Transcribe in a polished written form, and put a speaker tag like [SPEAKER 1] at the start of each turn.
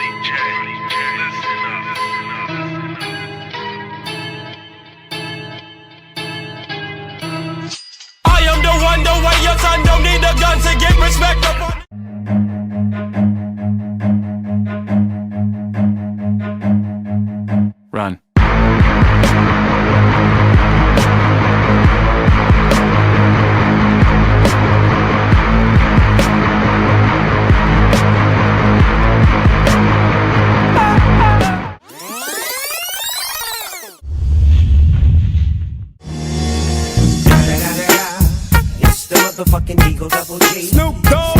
[SPEAKER 1] I am the one, the way your son don't need a gun to get respect up on. Run.
[SPEAKER 2] It's the motherfucking Eagle Double G.
[SPEAKER 1] Snoop Dogg.